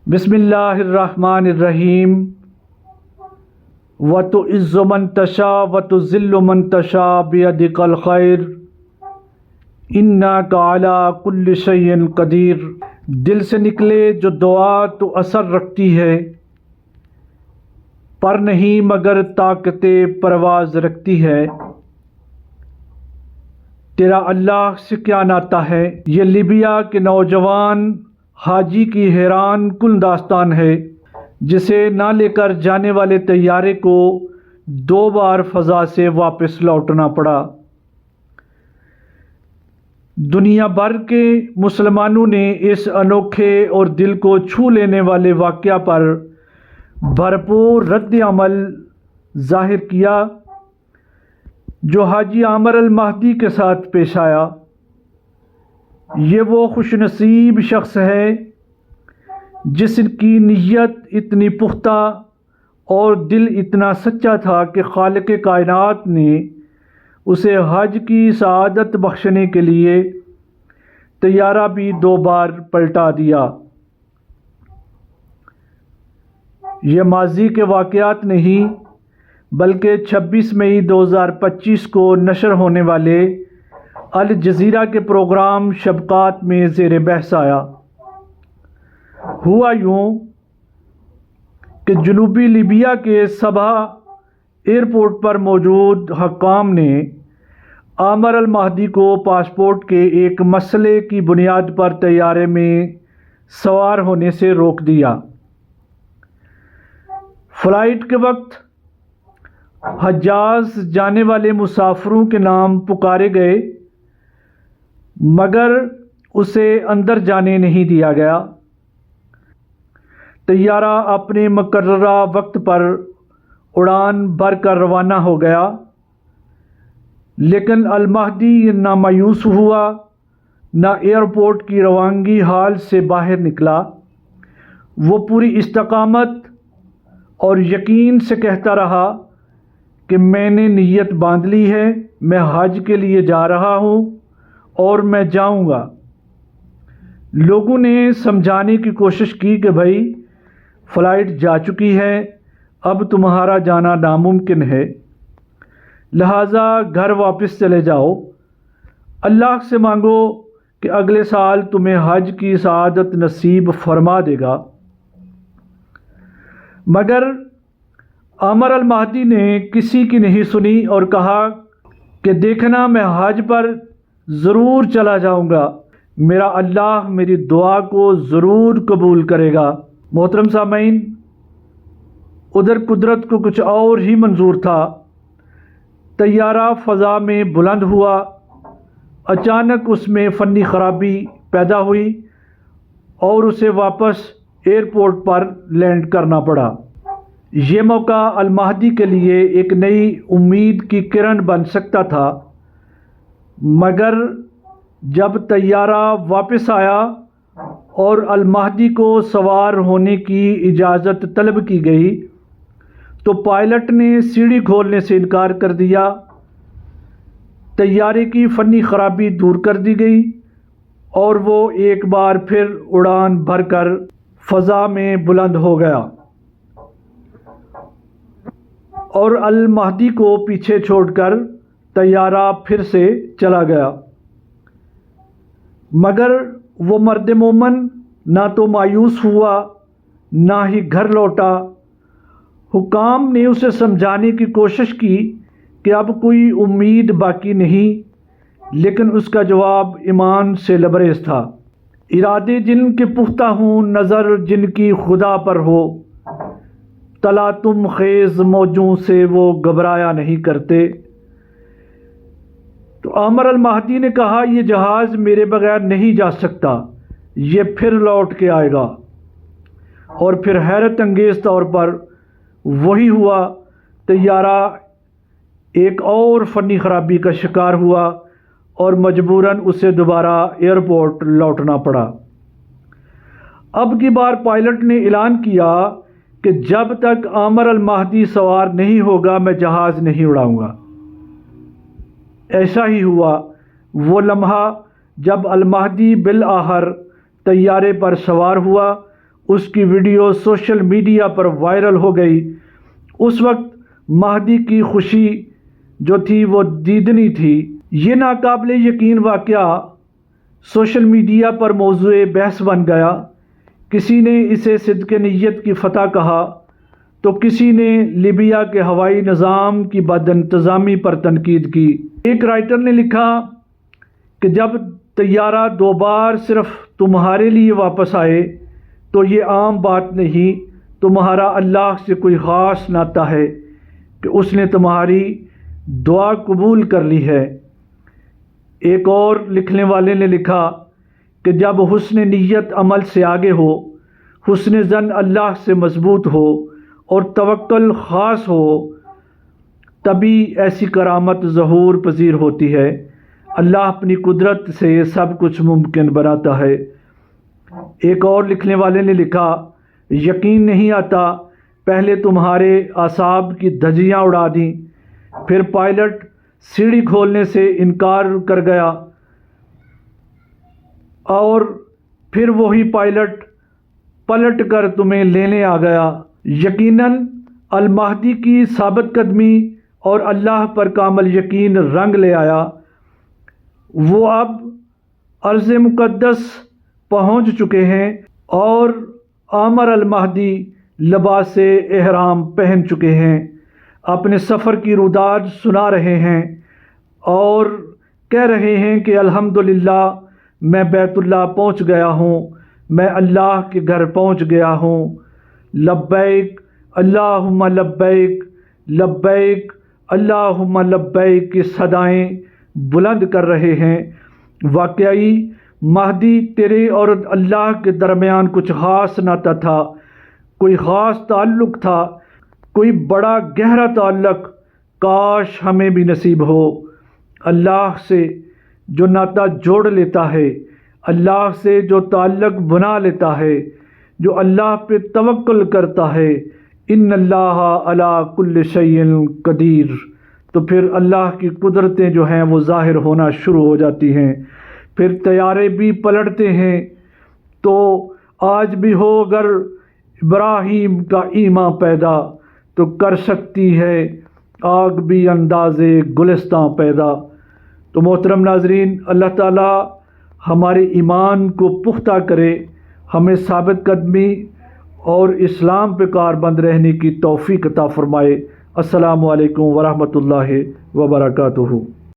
بسم اللہ الرحمن الرحیم وَتُعِزُّ مَن تَشَاءُ وَتُذِلُّ مَن تَشَاءُ بِيَدِكَ الْخَيْرُ إِنَّكَ عَلَىٰ كُلِّ شَيْءٍ قَدِيرٌ۔ دل سے نکلے جو دعا تو اثر رکھتی ہے، پر نہیں مگر طاقت پرواز رکھتی ہے۔ تیرا اللہ سے کیا ناطہ ہے؟ یہ لیبیا کے نوجوان حاجی کی حیران کن داستان ہے، جسے نہ لے کر جانے والے طیارے کو 2 بار فضا سے واپس لوٹنا پڑا۔ دنیا بھر کے مسلمانوں نے اس انوکھے اور دل کو چھو لینے والے واقعہ پر بھرپور رد عمل ظاہر کیا جو حاجی عامر المہدی کے ساتھ پیش آیا۔ یہ وہ خوش نصیب شخص ہے جس کی نیت اتنی پختہ اور دل اتنا سچا تھا کہ خالق کائنات نے اسے حج کی سعادت بخشنے کے لیے طیارہ بھی 2 بار پلٹا دیا۔ یہ ماضی کے واقعات نہیں بلکہ 26 مئی 2025 کو نشر ہونے والے الجزیرہ کے پروگرام شبقات میں زیر بحث آیا۔ ہوا یوں کہ جنوبی لیبیا کے صبا ایئرپورٹ پر موجود حکام نے عامر المہدی کو پاسپورٹ کے ایک مسئلے کی بنیاد پر طیارے میں سوار ہونے سے روک دیا۔ فلائٹ کے وقت حجاز جانے والے مسافروں کے نام پکارے گئے، مگر اسے اندر جانے نہیں دیا گیا۔ طیارہ اپنے مقررہ وقت پر اڑان بھر کر روانہ ہو گیا، لیکن المہدی نہ مایوس ہوا نہ ایئرپورٹ کی روانگی ہال سے باہر نکلا۔ وہ پوری استقامت اور یقین سے کہتا رہا کہ میں نے نیت باندھ لی ہے، میں حج کے لیے جا رہا ہوں اور میں جاؤں گا۔ لوگوں نے سمجھانے کی کوشش کی کہ بھائی فلائٹ جا چکی ہے، اب تمہارا جانا ناممکن ہے، لہٰذا گھر واپس چلے جاؤ، اللہ سے مانگو کہ اگلے سال تمہیں حج کی سعادت نصیب فرما دے گا۔ مگر عامر المہدی نے کسی کی نہیں سنی اور کہا کہ دیکھنا میں حج پر ضرور چلا جاؤں گا، میرا اللہ میری دعا کو ضرور قبول کرے گا۔ محترم سامعین، ادھر قدرت کو کچھ اور ہی منظور تھا۔ طیارہ فضا میں بلند ہوا، اچانک اس میں فنی خرابی پیدا ہوئی اور اسے واپس ایئرپورٹ پر لینڈ کرنا پڑا۔ یہ موقع المہدی کے لیے ایک نئی امید کی کرن بن سکتا تھا، مگر جب طیارہ واپس آیا اور المہدی کو سوار ہونے کی اجازت طلب کی گئی تو پائلٹ نے سیڑھی کھولنے سے انکار کر دیا۔ طیارے کی فنی خرابی دور کر دی گئی اور وہ ایک بار پھر اڑان بھر کر فضا میں بلند ہو گیا اور المہدی کو پیچھے چھوڑ کر طیارہ پھر سے چلا گیا۔ مگر وہ مرد مومن نہ تو مایوس ہوا نہ ہی گھر لوٹا۔ حکام نے اسے سمجھانے کی کوشش کی کہ اب کوئی امید باقی نہیں، لیکن اس کا جواب ایمان سے لبریز تھا۔ ارادے جن کے پختہ ہوں، نظر جن کی خدا پر ہو، تلاطم خیز موجوں سے وہ گھبرایا نہیں کرتے۔ تو عامر المہدی نے کہا یہ جہاز میرے بغیر نہیں جا سکتا، یہ پھر لوٹ کے آئے گا۔ اور پھر حیرت انگیز طور پر وہی ہوا، طیارہ ایک اور فنی خرابی کا شکار ہوا اور مجبوراً اسے دوبارہ ایئرپورٹ لوٹنا پڑا۔ اب کی بار پائلٹ نے اعلان کیا کہ جب تک عامر المہدی سوار نہیں ہوگا میں جہاز نہیں اڑاؤں گا۔ ایسا ہی ہوا۔ وہ لمحہ جب المہدی بالآخر طیارے پر سوار ہوا اس کی ویڈیو سوشل میڈیا پر وائرل ہو گئی۔ اس وقت مہدی کی خوشی جو تھی وہ دیدنی تھی۔ یہ ناقابل یقین واقعہ سوشل میڈیا پر موضوع بحث بن گیا۔ کسی نے اسے صدق نیت کی فتح کہا تو کسی نے لیبیا کے ہوائی نظام کی بد انتظامی پر تنقید کی۔ ایک رائٹر نے لکھا کہ جب طیارہ 2 بار صرف تمہارے لیے واپس آئے تو یہ عام بات نہیں، تمہارا اللہ سے کوئی خاص ناطہ ہے کہ اس نے تمہاری دعا قبول کر لی ہے۔ ایک اور لکھنے والے نے لکھا کہ جب حسن نیت عمل سے آگے ہو، حسن ظن اللہ سے مضبوط ہو اور توکل خاص ہو، تبھی ایسی کرامت ظہور پذیر ہوتی ہے۔ اللہ اپنی قدرت سے سب کچھ ممکن بناتا ہے۔ ایک اور لکھنے والے نے لکھا، یقین نہیں آتا، پہلے تمہارے اعصاب کی دھجیاں اڑا دیں، پھر پائلٹ سیڑھی کھولنے سے انکار کر گیا اور پھر وہی پائلٹ پلٹ کر تمہیں لینے آ گیا۔ یقیناً المہدی کی ثابت قدمی اور اللہ پر کامل یقین رنگ لے آیا۔ وہ اب ارض مقدس پہنچ چکے ہیں اور عامر المہدی لباس احرام پہن چکے ہیں، اپنے سفر کی روداد سنا رہے ہیں اور کہہ رہے ہیں کہ الحمدللہ میں بیت اللہ پہنچ گیا ہوں، میں اللہ کے گھر پہنچ گیا ہوں۔ لبیک اللہم لبیک لبیک اللہم لبیک کی صدائیں بلند کر رہے ہیں۔ واقعی مہدی تیرے اور اللہ کے درمیان کچھ خاص ناطہ تھا، کوئی خاص تعلق تھا، کوئی بڑا گہرا تعلق، کاش ہمیں بھی نصیب ہو۔ اللہ سے جو ناطہ جوڑ لیتا ہے، اللہ سے جو تعلق بنا لیتا ہے، جو اللہ پہ توکل کرتا ہے، ان اللہ علی کل شیء قدیر، تو پھر اللہ کی قدرتیں جو ہیں وہ ظاہر ہونا شروع ہو جاتی ہیں۔ پھر طیارے بھی پلٹتے ہیں۔ تو آج بھی ہو اگر ابراہیم کا ایمان پیدا، تو کر سکتی ہے آگ بھی انداز گلستاں پیدا۔ تو محترم ناظرین، اللہ تعالی ہمارے ایمان کو پختہ کرے، ہمیں ثابت قدمی اور اسلام پہ کاربند رہنے کی توفیق عطا فرمائے۔ السلام علیکم ورحمۃ اللہ وبرکاتہ۔